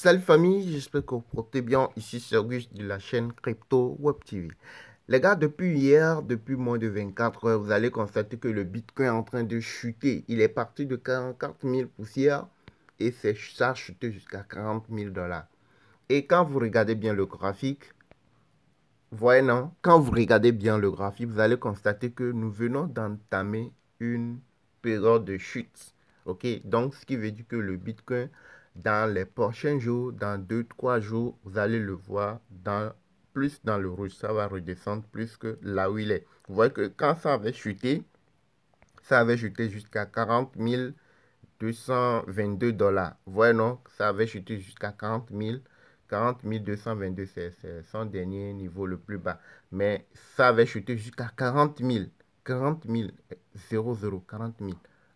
Salut famille, j'espère que vous portez bien. Ici Sergus de la chaîne Crypto Web TV. Les gars, depuis hier, depuis moins de 24 heures, vous allez constater que le Bitcoin est en train de chuter. Il est parti de 44 000 poussières et ça a chuté jusqu'à 40 000 dollars. Et quand vous regardez bien le graphique, voyez non, quand vous regardez bien le graphique, vous allez constater que nous venons d'entamer une période de chute. Ok, donc ce qui veut dire que le Bitcoin, dans les prochains jours, dans 2 3 jours, vous allez le voir plus dans le rouge. Ça va redescendre plus que là où il est. Vous voyez que quand ça avait chuté jusqu'à 40 222 dollars. Vous voyez non, ça avait chuté jusqu'à 40 222, c'est son dernier niveau le plus bas. Mais ça avait chuté jusqu'à 40 000, 40 000,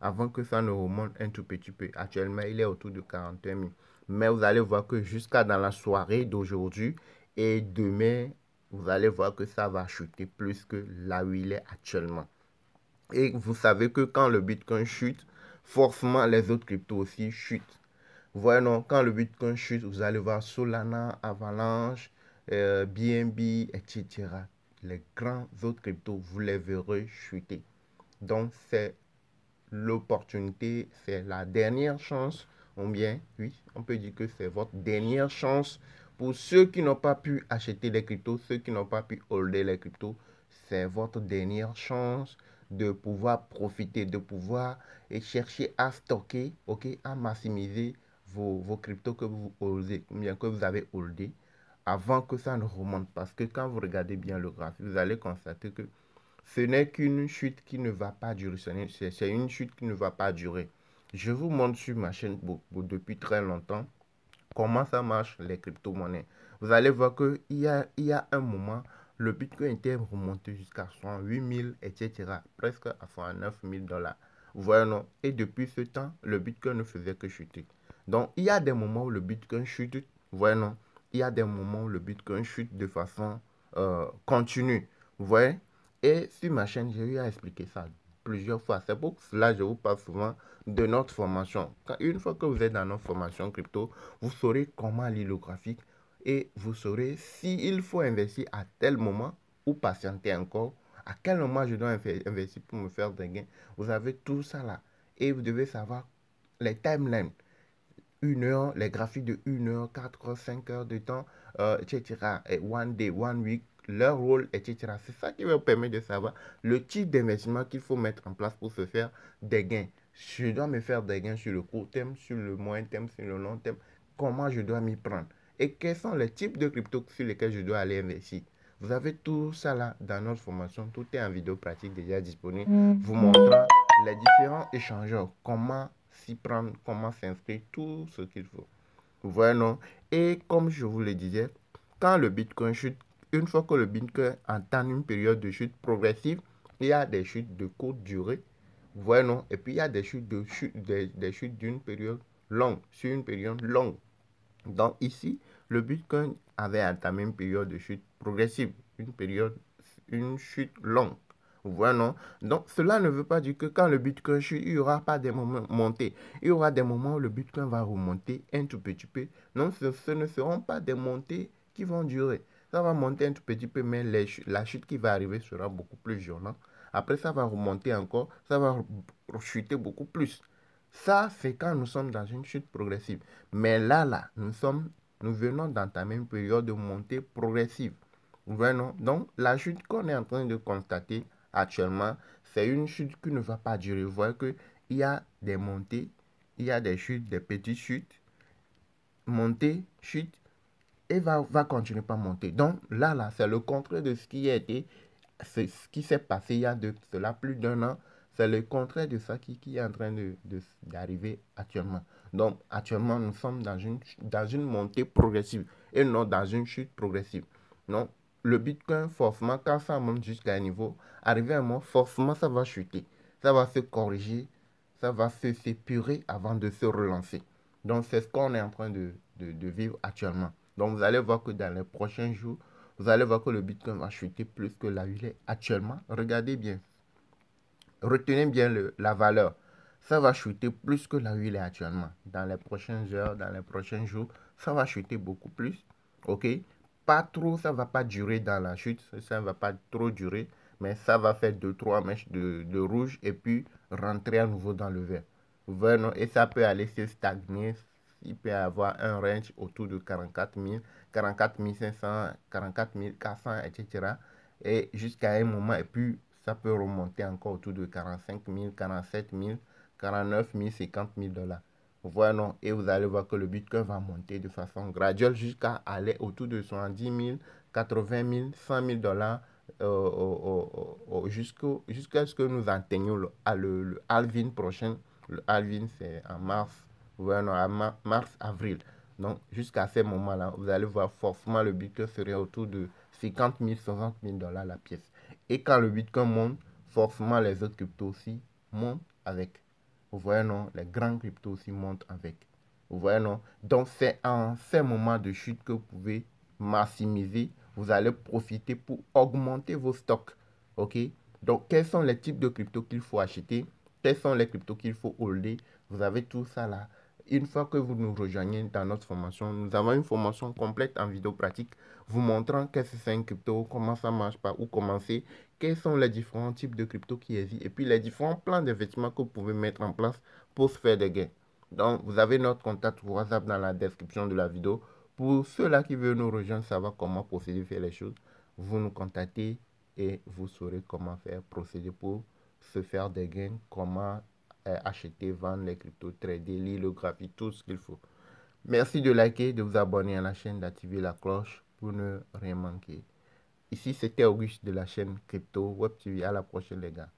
avant que ça ne remonte un tout petit peu. Actuellement, il est autour de 41 000. Mais vous allez voir que jusqu'à dans la soirée d'aujourd'hui et demain, vous allez voir que ça va chuter plus que là où il est actuellement. Et vous savez que quand le Bitcoin chute, forcément les autres cryptos aussi chutent. Vous voyez, non, quand le Bitcoin chute, vous allez voir Solana, Avalanche, BNB, etc. Les grands autres cryptos, vous les verrez chuter. Donc, c'est l'opportunité, c'est la dernière chance, ou bien, oui, on peut dire que c'est votre dernière chance pour ceux qui n'ont pas pu acheter les cryptos, ceux qui n'ont pas pu holder les cryptos, c'est votre dernière chance de pouvoir profiter, de pouvoir et chercher à stocker, ok, à maximiser vos cryptos que vous holdez, ou bien que vous avez holdé avant que ça ne remonte. Parce que quand vous regardez bien le graphique, vous allez constater que ce n'est qu'une chute qui ne va pas durer. C'est une chute qui ne va pas durer. Je vous montre sur ma chaîne depuis très longtemps comment ça marche les crypto-monnaies. Vous allez voir qu'il y a un moment, le Bitcoin était remonté jusqu'à 108 000, etc. Presque à 109 000 dollars. Vous voyez, non? Et depuis ce temps, le Bitcoin ne faisait que chuter. Donc, il y a des moments où le Bitcoin chute. Vous voyez, non? Il y a des moments où le Bitcoin chute de façon continue. Vous voyez? Et sur ma chaîne, j'ai eu à expliquer ça plusieurs fois. C'est pour cela que je vous parle souvent de notre formation. Une fois que vous êtes dans notre formation crypto, vous saurez comment lire le graphique et vous saurez s'il faut investir à tel moment ou patienter encore. À quel moment je dois investir pour me faire des gains. Vous avez tout ça là. Et vous devez savoir les timelines. 1 heure, les graphiques de 1 heure, 4 heures, 5 heures de temps, etc. Et one day, one week, leur rôle, etc. C'est ça qui va vous permettre de savoir le type d'investissement qu'il faut mettre en place pour se faire des gains. Je dois me faire des gains sur le court terme, sur le moyen terme, sur le long terme. Comment je dois m'y prendre? Et quels sont les types de crypto sur lesquels je dois aller investir? Vous avez tout ça là dans notre formation. Tout est en vidéo pratique déjà disponible. Vous montrant les différents échangeurs, comment s'y prendre, comment s'inscrire, tout ce qu'il faut. Vous voyez, non? Et comme je vous le disais, quand le Bitcoin chute, une fois que le Bitcoin entame une période de chute progressive, il y a des chutes de courte durée. Vous voyez, non? Et puis il y a des chutes des chutes d'une période longue, sur une période longue. Donc ici, le Bitcoin avait entamé une période de chute progressive, une chute longue. Vous voyez, non? Donc cela ne veut pas dire que quand le Bitcoin chute, il n'y aura pas des moments montés. Il y aura des moments où le Bitcoin va remonter un tout petit peu. Non, ce ne seront pas des montées qui vont durer. Ça va monter un tout petit peu, mais la chute qui va arriver sera beaucoup plus violente. Après, ça va remonter encore, ça va chuter beaucoup plus. Ça, c'est quand nous sommes dans une chute progressive. Mais là, nous venons d'entamer une période de montée progressive. Vous voyez, non? Donc, la chute qu'on est en train de constater actuellement, c'est une chute qui ne va pas durer. Vous voyez qu'il y a des montées, il y a des chutes, des petites chutes, montées, chutes, et va continuer par monter. Donc, là, c'est le contraire de ce qui a été, c'est ce qui s'est passé il y a de cela plus d'1 an. C'est le contraire de ça qui est en train d'arriver actuellement. Donc, actuellement, nous sommes dans une montée progressive et non dans une chute progressive. Non, le Bitcoin, forcément, quand ça monte jusqu'à un niveau, arrivé à un moment, forcément, ça va chuter. Ça va se corriger, ça va s'épurer avant de se relancer. Donc, c'est ce qu'on est en train de vivre actuellement. Donc, vous allez voir que dans les prochains jours, vous allez voir que le Bitcoin va chuter plus que là où il est actuellement. Regardez bien. Retenez bien la valeur. Ça va chuter plus que là où il est actuellement. Dans les prochaines heures, dans les prochains jours, ça va chuter beaucoup plus. OK? Pas trop, ça va pas durer dans la chute, ça ne va pas trop durer, mais ça va faire 2 3 mèches de rouge et puis rentrer à nouveau dans le vert. Vous voyez, non? Et ça peut aller se stagner. Il peut y avoir un range autour de 44 000, 44 500, 44 400, etc. Et jusqu'à un moment, et puis ça peut remonter encore autour de 45 000, 47 000, 49 000, 50 000 dollars. Vous voyez, non? Et vous allez voir que le Bitcoin va monter de façon graduelle jusqu'à aller autour de 70 000, 80 000, 100 000 dollars jusqu'à ce que nous atteignions le halving prochain. Le halving, c'est en mars, vous voyez, non, mars, avril. Donc, jusqu'à ce moment-là, vous allez voir forcément le Bitcoin serait autour de 50 000, 60 000 dollars la pièce. Et quand le Bitcoin monte, forcément les autres cryptos aussi montent avec. Vous voyez, non, les grands cryptos aussi montent avec. Vous voyez, non? Donc, c'est en ces moments de chute que vous pouvez maximiser. Vous allez profiter pour augmenter vos stocks. OK? Donc, quels sont les types de cryptos qu'il faut acheter? Quels sont les cryptos qu'il faut holder? Vous avez tout ça là. Une fois que vous nous rejoignez dans notre formation, nous avons une formation complète en vidéo pratique vous montrant qu'est-ce que c'est un crypto, comment ça marche, par où commencer, quels sont les différents types de crypto qui existent et puis les différents plans d'investissement que vous pouvez mettre en place pour se faire des gains. Donc, vous avez notre contact WhatsApp dans la description de la vidéo. Pour ceux-là qui veulent nous rejoindre, savoir comment procéder, faire les choses, vous nous contactez et vous saurez comment faire, procéder pour se faire des gains, comment acheter, vendre les cryptos, trader, lire le graphique, tout ce qu'il faut. Merci de liker, de vous abonner à la chaîne, d'activer la cloche pour ne rien manquer. Ici, c'était Auguste de la chaîne Crypto Web TV. À la prochaine, les gars.